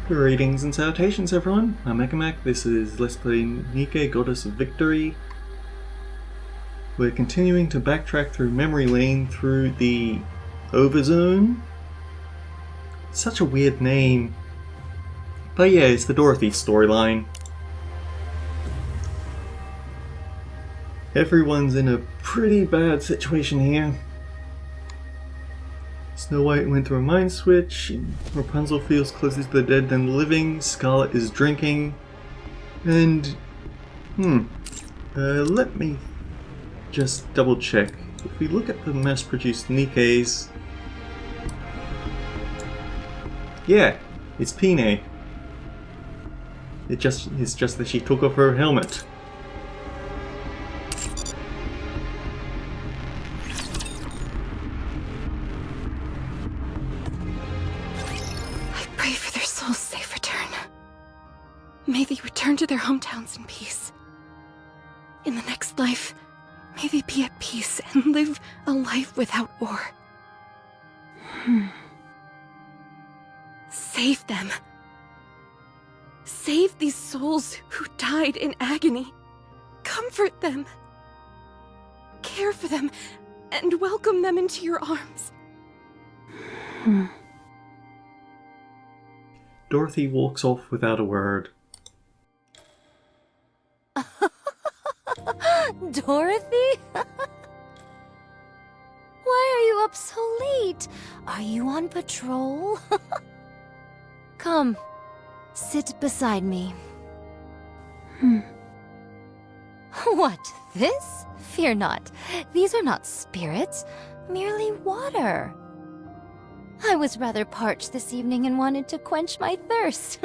Greetings and salutations everyone, I'm Ekamac, this is Let's Play Nike, Goddess of Victory. We're continuing to backtrack through memory lane through the Overzone. Such a weird name. But yeah, it's the Dorothy storyline. Everyone's in a pretty bad situation here. Snow White went through a mind switch, Rapunzel feels closer to the dead than the living, Scarlet is drinking, and... let me just double check. If we look at the mass-produced Nikes... Yeah, it's Pine. It's just that she took off her helmet. May they return to their hometowns in peace. In the next life, may they be at peace and live a life without war. Save them. Save these souls who died in agony. Comfort them. Care for them and welcome them into your arms. Dorothy walks off without a word. Dorothy? Why are you up so late? Are you on patrol? Come, sit beside me. What, this? Fear not. These are not spirits, merely water. I was rather parched this evening and wanted to quench my thirst.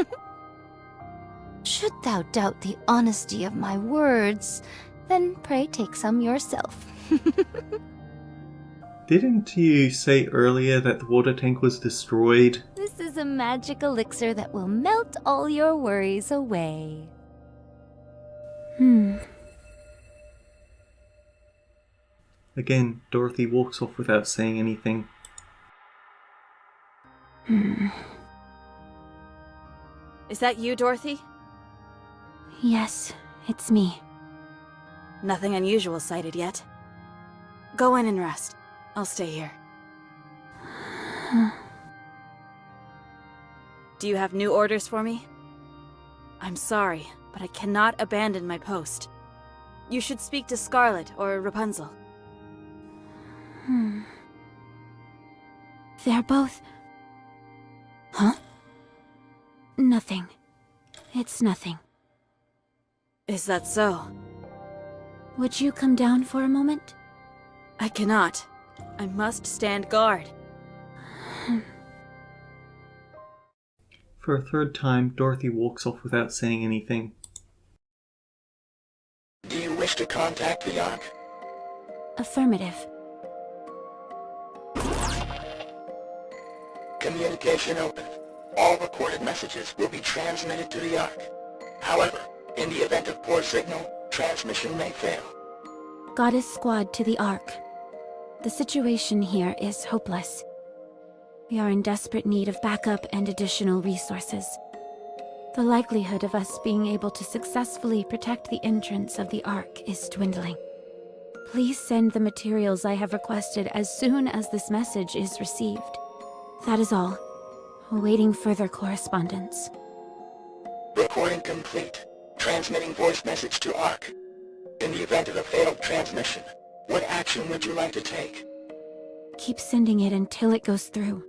Should thou doubt the honesty of my words, then pray take some yourself. Didn't you say earlier that the water tank was destroyed? This is a magic elixir that will melt all your worries away. Again, Dorothy walks off without saying anything. Is that you, Dorothy? Yes, it's me. Nothing unusual sighted yet. Go in and rest. I'll stay here. Do you have new orders for me? I'm sorry, but I cannot abandon my post. You should speak to Scarlet or Rapunzel. They're both... Huh? Nothing. It's nothing. Is that so? Would you come down for a moment? I cannot. I must stand guard. For a third time, Dorothy walks off without saying anything. Do you wish to contact the Ark? Affirmative. Communication open. All recorded messages will be transmitted to the Ark. However, in the event of poor signal, transmission may fail. Goddess Squad to the Ark. The situation here is hopeless. We are in desperate need of backup and additional resources. The likelihood of us being able to successfully protect the entrance of the Ark is dwindling. Please send the materials I have requested as soon as this message is received. That is all. Awaiting further correspondence. Recording complete. Transmitting voice message to Ark. In the event of a failed transmission, what action would you like to take? Keep sending it until it goes through.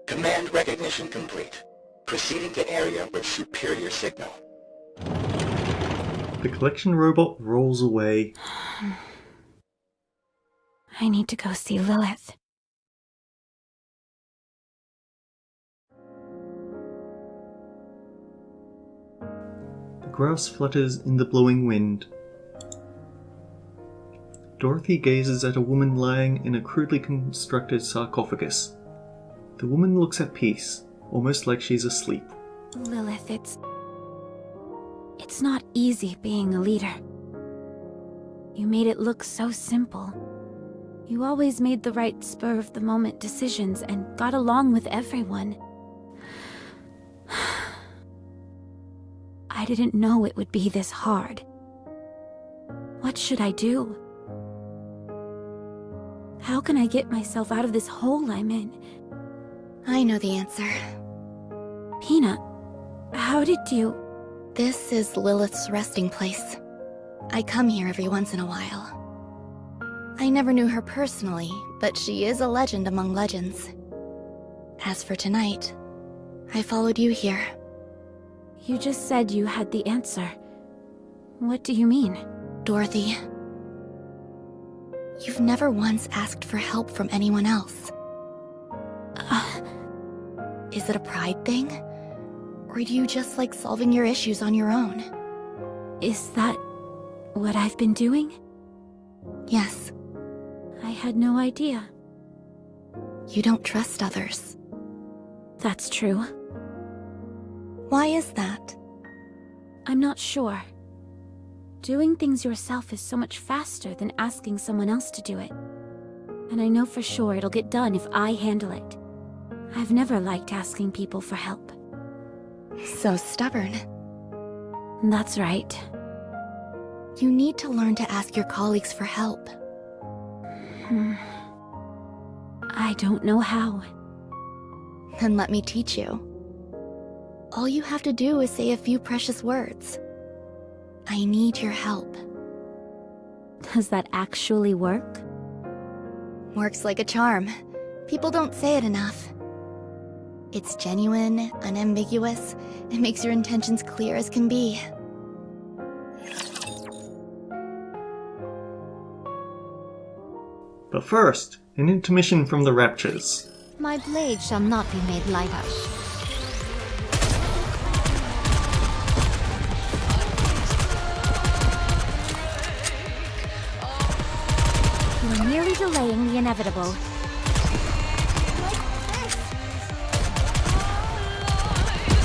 Command recognition complete. Proceeding to area with superior signal. The collection robot rolls away. I need to go see Lilith. The grass flutters in the blowing wind. Dorothy gazes at a woman lying in a crudely constructed sarcophagus. The woman looks at peace, almost like she's asleep. Lilith, it's not easy being a leader. You made it look so simple. You always made the right spur-of-the-moment decisions and got along with everyone. I didn't know it would be this hard. What should I do? How can I get myself out of this hole I'm in? I know the answer. Peanut, how did you... This is Lilith's resting place. I come here every once in a while. I never knew her personally, but she is a legend among legends. As for tonight, I followed you here. You just said you had the answer. What do you mean? Dorothy, you've never once asked for help from anyone else. Is it a pride thing? Or do you just like solving your issues on your own? Is that what I've been doing? Yes. I had no idea. You don't trust others. That's true. Why is that? I'm not sure. Doing things yourself is so much faster than asking someone else to do it. And I know for sure it'll get done if I handle it. I've never liked asking people for help. So stubborn. That's right. You need to learn to ask your colleagues for help. I don't know how. Then let me teach you. All you have to do is say a few precious words. I need your help. Does that actually work? Works like a charm. People don't say it enough. It's genuine, unambiguous. It makes your intentions clear as can be. But first, an intermission from the Raptures. My blade shall not be made light of. You're merely delaying the inevitable.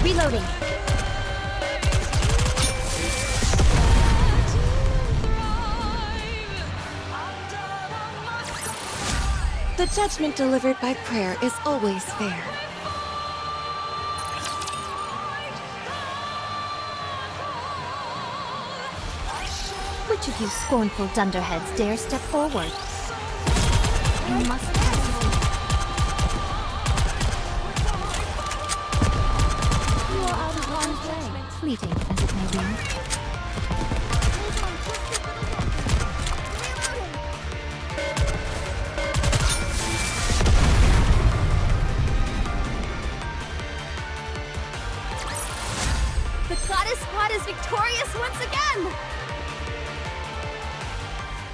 Reloading. The judgment delivered by prayer is always fair. Which of you scornful dunderheads dare step forward? You must pass. You are out of harm's way, fleeting as it may be. The Goddess Squad is victorious once again!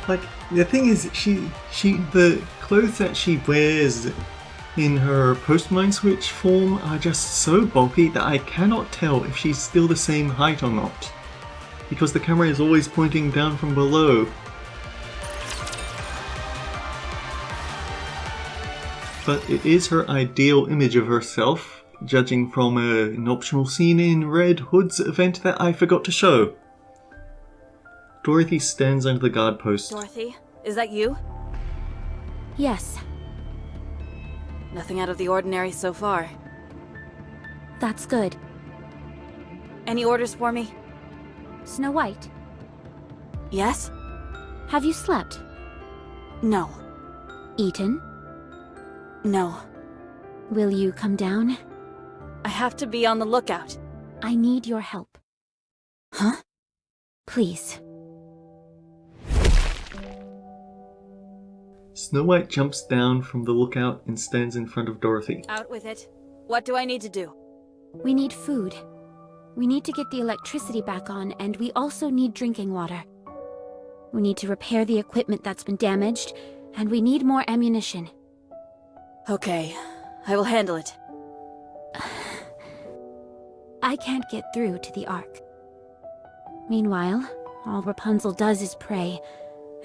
Like, the thing is, the clothes that she wears in her post-mind switch form are just so bulky that I cannot tell if she's still the same height or not. Because the camera is always pointing down from below. But it is her ideal image of herself, judging from an optional scene in Red Hood's event that I forgot to show. Dorothy stands under the guard post. Dorothy, is that you? Yes, Nothing out of the ordinary so far. that's good. Any orders for me? Snow White, Yes? have you slept? No. Eaten? No. Will you come down? I have to be on the lookout. I need your help. Huh? Please. Snow White jumps down from the lookout and stands in front of Dorothy. Out with it. What do I need to do? We need food. We need to get the electricity back on, and we also need drinking water. We need to repair the equipment that's been damaged, and we need more ammunition. Okay, I will handle it. I can't get through to the Ark. Meanwhile, all Rapunzel does is pray,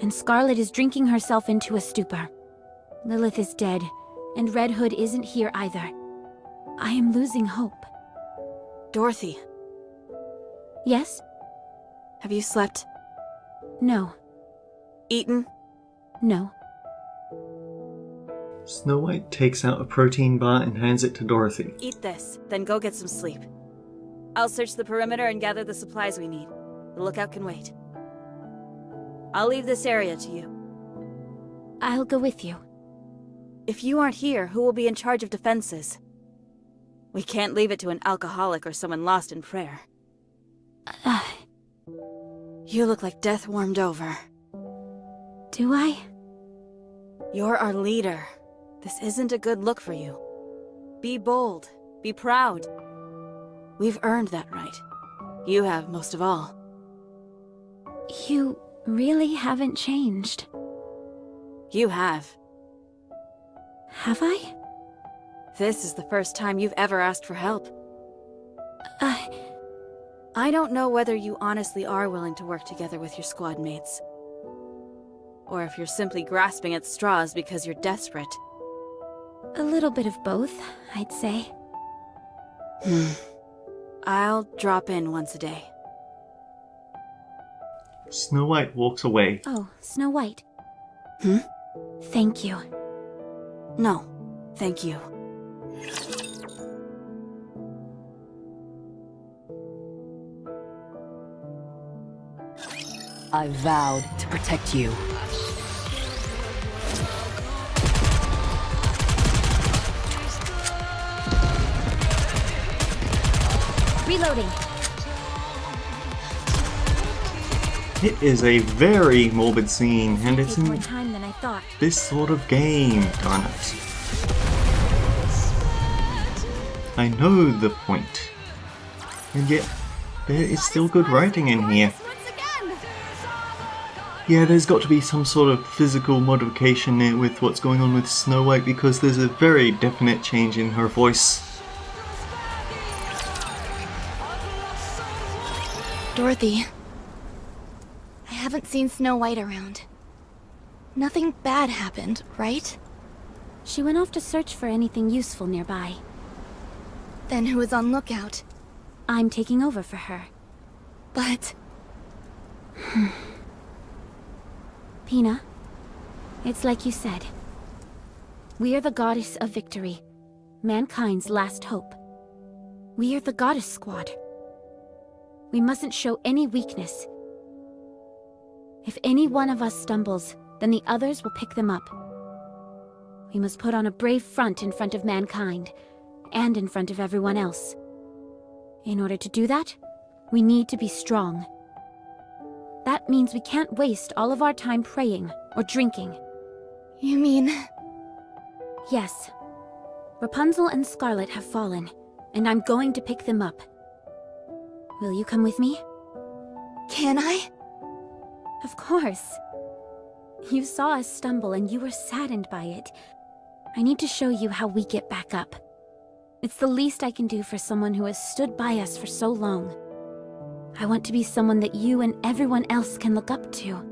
and Scarlet is drinking herself into a stupor. Lilith is dead, and Red Hood isn't here either. I am losing hope. Dorothy, Yes? have you slept? No. Eaten? No. Snow White takes out a protein bar and hands it to Dorothy. Eat this, then go get some sleep. I'll search the perimeter and gather the supplies we need. The lookout can wait. I'll leave this area to you. I'll go with you. If you aren't here, who will be in charge of defenses? We can't leave it to an alcoholic or someone lost in prayer. You look like death warmed over. Do I? You're our leader. This isn't a good look for you. Be bold. Be proud. We've earned that right. You have most of all. You really haven't changed. You have. Have I? This is the first time you've ever asked for help. I don't know whether you honestly are willing to work together with your squad mates. Or if you're simply grasping at straws because you're desperate. A little bit of both, I'd say. I'll drop in once a day. Snow White walks away. Oh, Snow White. Hmm? Thank you. No, thank you. I vowed to protect you. Reloading. It is a very morbid scene, and it's Take more in time than I thought. this sort of game, darn it. I know the point, and yet there is still good writing in here. Yeah, there's got to be some sort of physical modification there with what's going on with Snow White, because there's a very definite change in her voice. Dorothy, I haven't seen Snow White around. Nothing bad happened, right? She went off to search for anything useful nearby. Then who is on lookout? I'm taking over for her. But... Pina, it's like you said. We are the goddess of victory, mankind's last hope. We are the goddess squad. We mustn't show any weakness. If any one of us stumbles, then the others will pick them up. We must put on a brave front in front of mankind, and in front of everyone else. In order to do that, we need to be strong. That means we can't waste all of our time praying or drinking. You mean... Yes. Rapunzel and Scarlet have fallen, and I'm going to pick them up. Will you come with me? Can I? Of course. You saw us stumble and you were saddened by it. I need to show you how we get back up. It's the least I can do for someone who has stood by us for so long. I want to be someone that you and everyone else can look up to.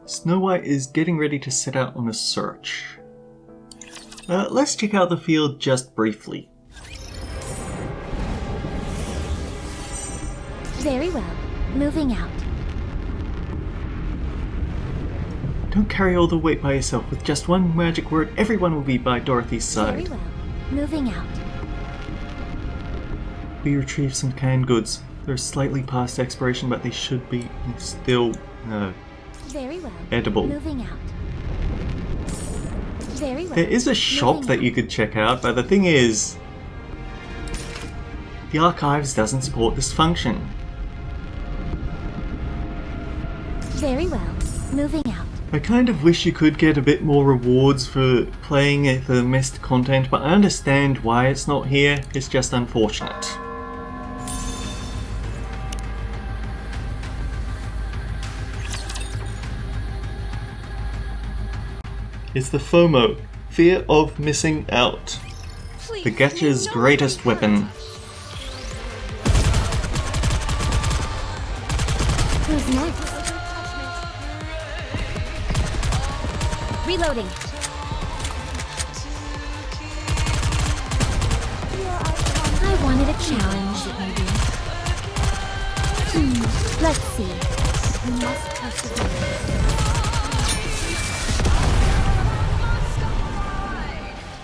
Snow White is getting ready to set out on a search. Let's check out the field just briefly. Very well. Moving out. Don't carry all the weight by yourself. With just one magic word, everyone will be by Dorothy's side. Very well. Moving out. We retrieved some canned goods. They're slightly past expiration, but they should be still Very well. edible. Moving out. Very well. There is a shop Moving that out. you could check out, but the thing is, the archives doesn't support this function. Very well. Moving out. I kind of wish you could get a bit more rewards for playing the missed content, but I understand why it's not here. It's just unfortunate. It's the FOMO, fear of missing out. The Gacha's greatest weapon. Who's next? Reloading. I wanted a challenge. Let's see. We must persevere.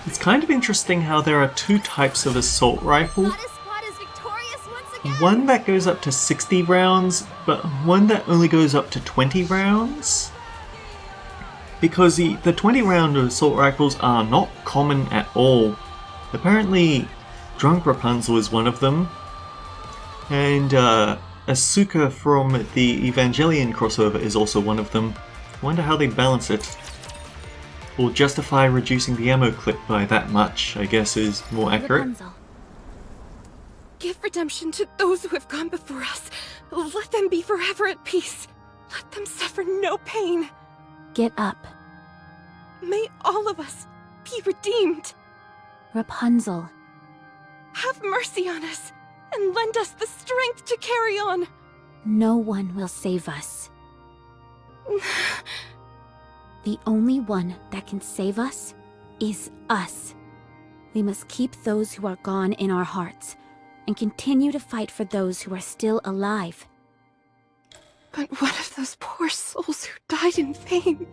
It's kind of interesting how there are two types of assault rifle. Goddess Squad is victorious once again! One that goes up to 60 rounds, but one that only goes up to 20 rounds. Because the 20 round assault rifles are not common at all. Apparently, Drunk Rapunzel is one of them. And Asuka from the Evangelion crossover is also one of them. I wonder how they balance it. Or justify reducing the ammo clip by that much, I guess is more accurate. Rapunzel. Give redemption to those who have gone before us. Let them be forever at peace. Let them suffer no pain. Get up. May all of us be redeemed. Rapunzel. Have mercy on us and lend us the strength to carry on. No one will save us. The only one that can save us is us. We must keep those who are gone in our hearts and continue to fight for those who are still alive. But what of those poor souls who died in vain?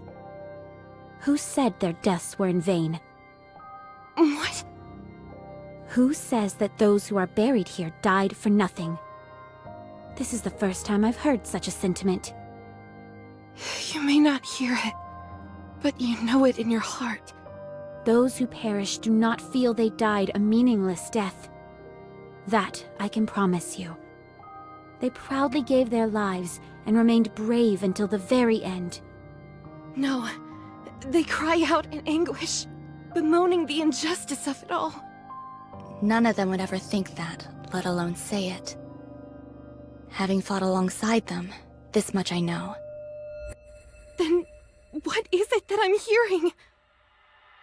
Who said their deaths were in vain? What? Who says that those who are buried here died for nothing? This is the first time I've heard such a sentiment. You may not hear it, but you know it in your heart. Those who perish do not feel they died a meaningless death. That I can promise you. They proudly gave their lives and remained brave until the very end. No, they cry out in anguish, bemoaning the injustice of it all. None of them would ever think that, let alone say it. Having fought alongside them, this much I know. Then what is it that I'm hearing?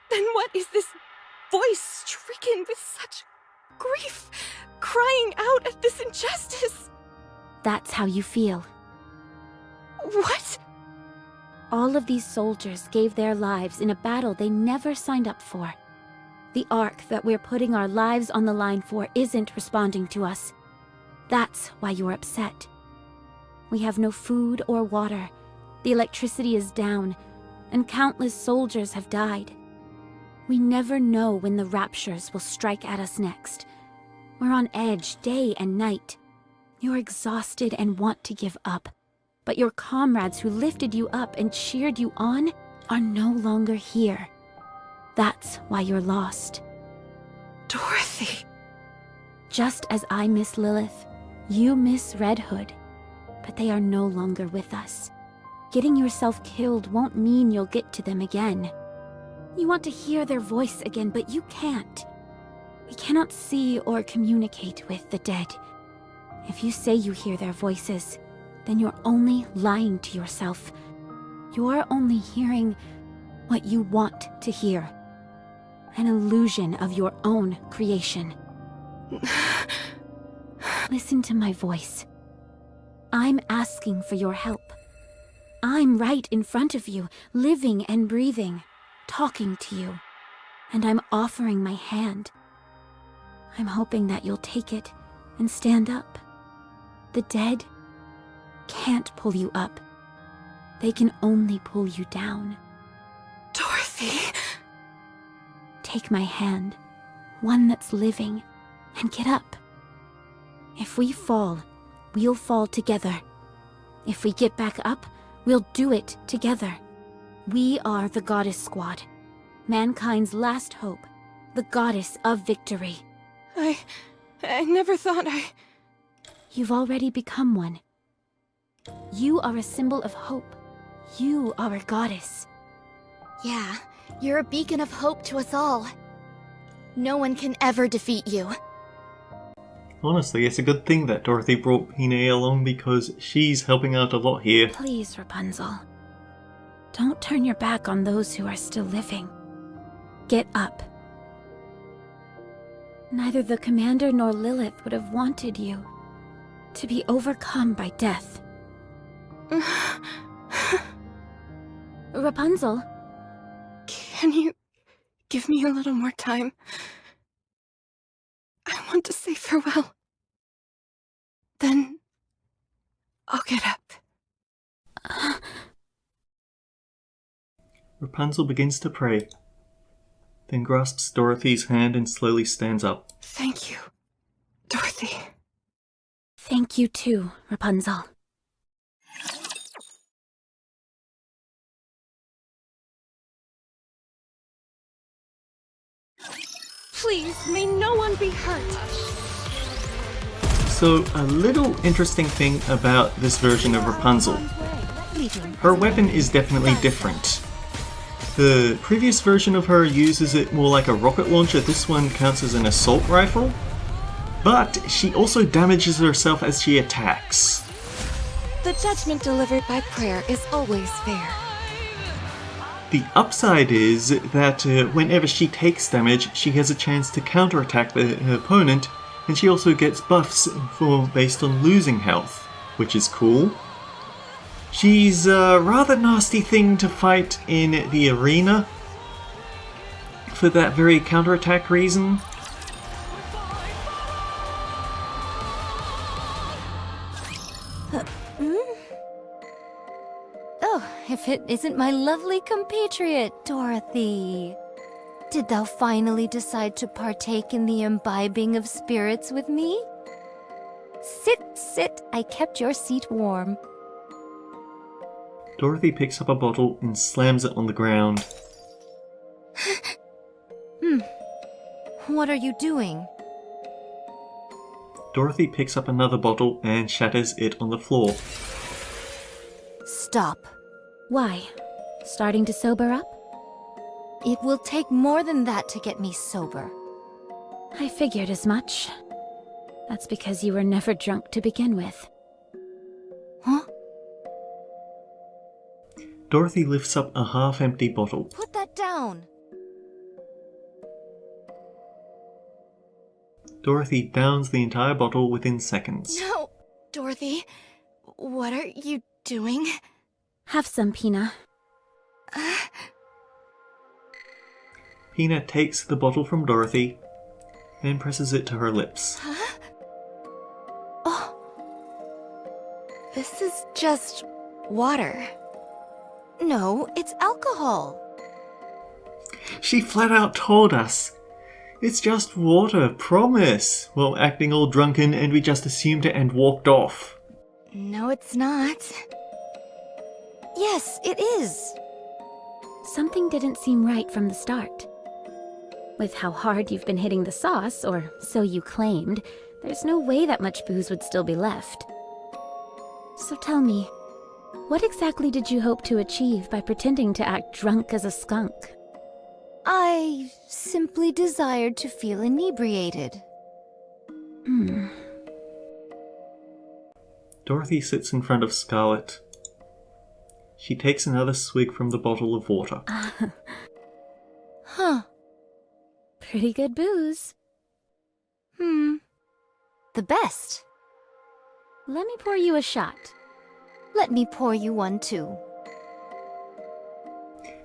Then what is this voice stricken with such grief, crying out at this injustice? That's how you feel. What? All of these soldiers gave their lives in a battle they never signed up for. The Ark that we're putting our lives on the line for isn't responding to us. That's why you're upset. We have no food or water. The electricity is down, and countless soldiers have died. We never know when the raptures will strike at us next. We're on edge day and night. You're exhausted and want to give up. But your comrades who lifted you up and cheered you on are no longer here. That's why you're lost. Dorothy. Just as I miss Lilith, you miss Red Hood. But they are no longer with us. Getting yourself killed won't mean you'll get to them again. You want to hear their voice again, but you can't. We cannot see or communicate with the dead. If you say you hear their voices, then you're only lying to yourself. You're only hearing what you want to hear. An illusion of your own creation. Listen to my voice. I'm asking for your help. I'm right in front of you, living and breathing, talking to you. And I'm offering my hand. I'm hoping that you'll take it and stand up. The dead can't pull you up. They can only pull you down. Dorothy. Take my hand, one that's living, and get up. If we fall, we'll fall together. If we get back up, we'll do it together. We are the Goddess Squad, mankind's last hope, the goddess of victory. I never thought You've already become one. You are a symbol of hope. You are a goddess. Yeah, you're a beacon of hope to us all. No one can ever defeat you. Honestly, it's a good thing that Dorothy brought Hine along because she's helping out a lot here. Please, Rapunzel. Don't turn your back on those who are still living. Get up. Neither the commander nor Lilith would have wanted you to be overcome by death. Rapunzel? Can you give me a little more time? I want to say farewell. Then I'll get up. Rapunzel begins to pray. then grasps Dorothy's hand and slowly stands up. Thank you, Dorothy. Thank you too, Rapunzel. Please, may no one be hurt. So, a little interesting thing about this version of Rapunzel. Her weapon is definitely different. The previous version of her uses it more like a rocket launcher, this one counts as an assault rifle. But she also damages herself as she attacks. The judgment delivered by prayer is always fair. The upside is that whenever she takes damage, she has a chance to counterattack her opponent, and she also gets buffs based on losing health, which is cool. She's a rather nasty thing to fight in the arena for that very counterattack reason. Oh, if it isn't my lovely compatriot, Dorothy. Did thou finally decide to partake in the imbibing of spirits with me? Sit, sit, I kept your seat warm. Dorothy picks up a bottle and slams it on the ground. What are you doing? Dorothy picks up another bottle and shatters it on the floor. Stop. Why? Starting to sober up? It will take more than that to get me sober. I figured as much. That's because you were never drunk to begin with. Huh? Dorothy lifts up a half-empty bottle. Put that down. Dorothy downs the entire bottle within seconds. No, Dorothy. What are you doing? Have some, Pina. Pina takes the bottle from Dorothy and presses it to her lips. Huh? Oh. This is just water. No, it's alcohol. She flat out told us. It's just water, promise. While acting all drunken, and we just assumed it and walked off. No, it's not. Yes, it is. Something didn't seem right from the start. With how hard you've been hitting the sauce, or so you claimed, there's no way that much booze would still be left. So tell me, what exactly did you hope to achieve by pretending to act drunk as a skunk? I simply desired to feel inebriated. Dorothy sits in front of Scarlet. She takes another swig from the bottle of water. Huh. Pretty good booze. The best. Let me pour you a shot. Let me pour you one too.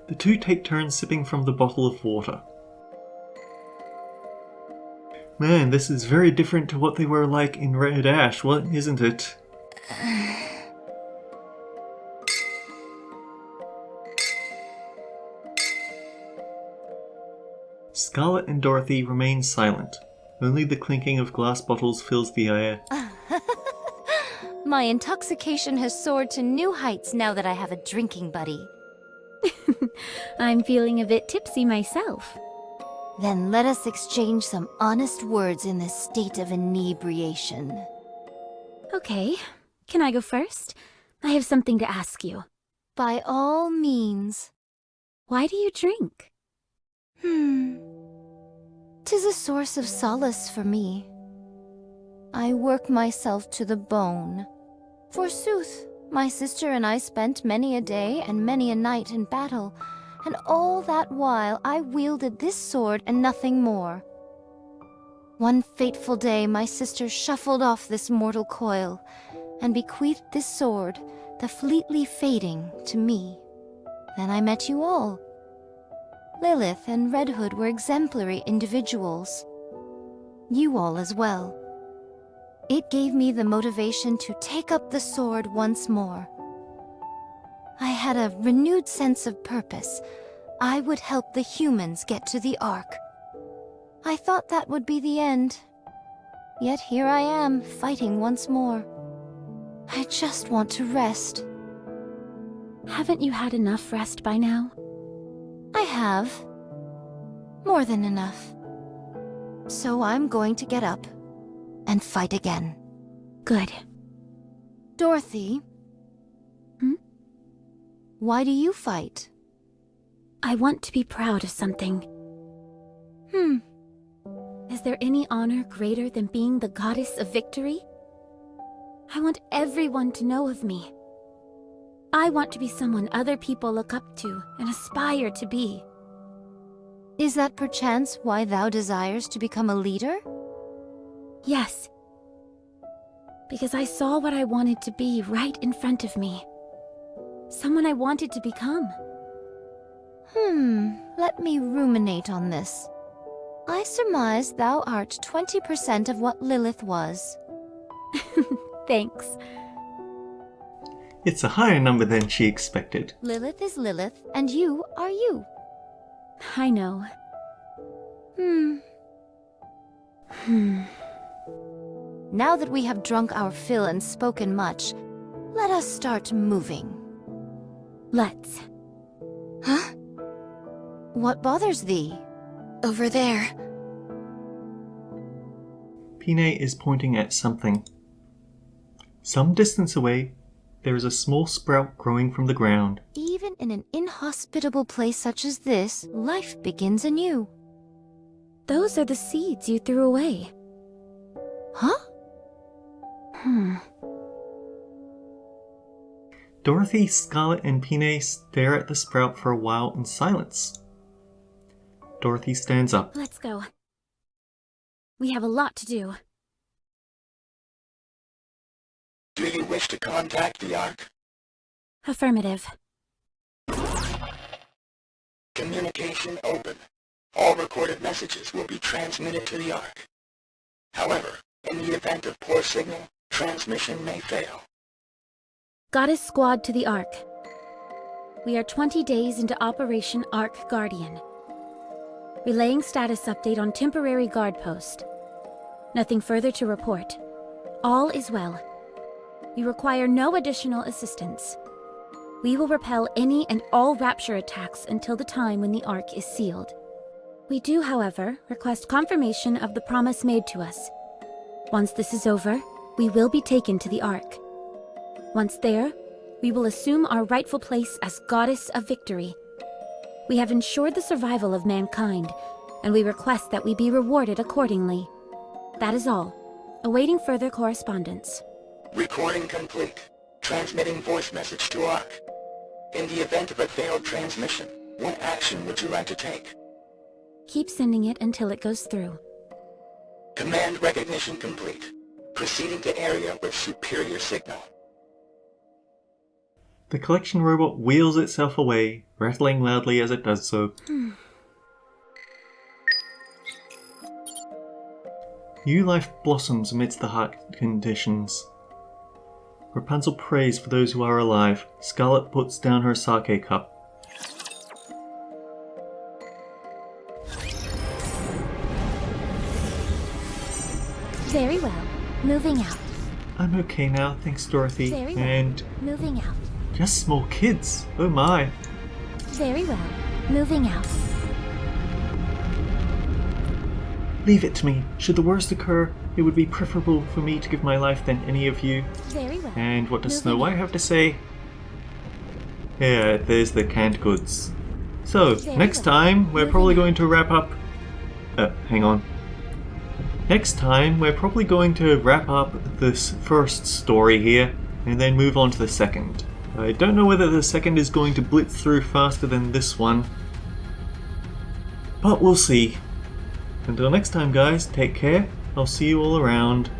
The two take turns sipping from the bottle of water. Man, this is very different to what they were like in Red Ash, isn't it? Scarlet and Dorothy remain silent. Only the clinking of glass bottles fills the air. My intoxication has soared to new heights now that I have a drinking buddy. I'm feeling a bit tipsy myself. Then let us exchange some honest words in this state of inebriation. Okay, can I go first? I have something to ask you. By all means. Why do you drink? 'Tis a source of solace for me. I work myself to the bone. Forsooth, my sister and I spent many a day and many a night in battle, and all that while I wielded this sword and nothing more. One fateful day my sister shuffled off this mortal coil, and bequeathed this sword, the fleetly fading, to me. Then I met you all. Lilith and Red Hood were exemplary individuals. You all as well. It gave me the motivation to take up the sword once more. I had a renewed sense of purpose, I would help the humans get to the Ark. I thought that would be the end. Yet here I am, fighting once more. I just want to rest. Haven't you had enough rest by now? I have. More than enough. So I'm going to get up and fight again. Good. Dorothy? Hmm? Why do you fight? I want to be proud of something. Is there any honor greater than being the goddess of victory? I want everyone to know of me. I want to be someone other people look up to and aspire to be. Is that perchance why thou desires to become a leader? Yes. Because I saw what I wanted to be right in front of me. Someone I wanted to become. Let me ruminate on this. I surmise thou art 20% of what Lilith was. Thanks. It's a higher number than she expected. Lilith is Lilith, and you are you. I know. Now that we have drunk our fill and spoken much, let us start moving. Let's. Huh? What bothers thee? Over there. Pine is pointing at something. Some distance away, there is a small sprout growing from the ground. Even in an inhospitable place such as this, life begins anew. Those are the seeds you threw away. Huh? Dorothy, Scarlet, and Pine stare at the sprout for a while in silence. Dorothy stands up. Let's go. We have a lot to do. Do you wish to contact the Ark? Affirmative. Communication open. All recorded messages will be transmitted to the Ark. However, in the event of poor signal, transmission may fail. Goddess Squad to the Ark. We are 20 days into Operation Ark Guardian. Relaying status update on temporary guard post. Nothing further to report. All is well. We require no additional assistance. We will repel any and all rapture attacks until the time when the Ark is sealed. We do, however, request confirmation of the promise made to us. Once this is over, we will be taken to the Ark. Once there, we will assume our rightful place as Goddess of Victory. We have ensured the survival of mankind, and we request that we be rewarded accordingly. That is all. Awaiting further correspondence. Recording complete. Transmitting voice message to Ark. In the event of a failed transmission, what action would you like to take? Keep sending it until it goes through. Command recognition complete. Proceeding to area with superior signal. The collection robot wheels itself away, rattling loudly as it does so. New life blossoms amidst the hard conditions. Rapunzel prays for those who are alive. Scarlet puts down her sake cup. Very well. Moving out. I'm okay now, thanks Dorothy. Very well. And Moving out. just small kids. Oh my. Very well. Moving out. Leave it to me. Should the worst occur, it would be preferable for me to give my life than any of you. Very well. And what does Moving Snow White out. have to say? Yeah, there's the canned goods. So, Very next well. time, we're Moving probably out. going to wrap up... hang on. Next time, we're probably going to wrap up this first story here, and then move on to the second. I don't know whether the second is going to blitz through faster than this one, but we'll see. Until next time guys, take care, I'll see you all around.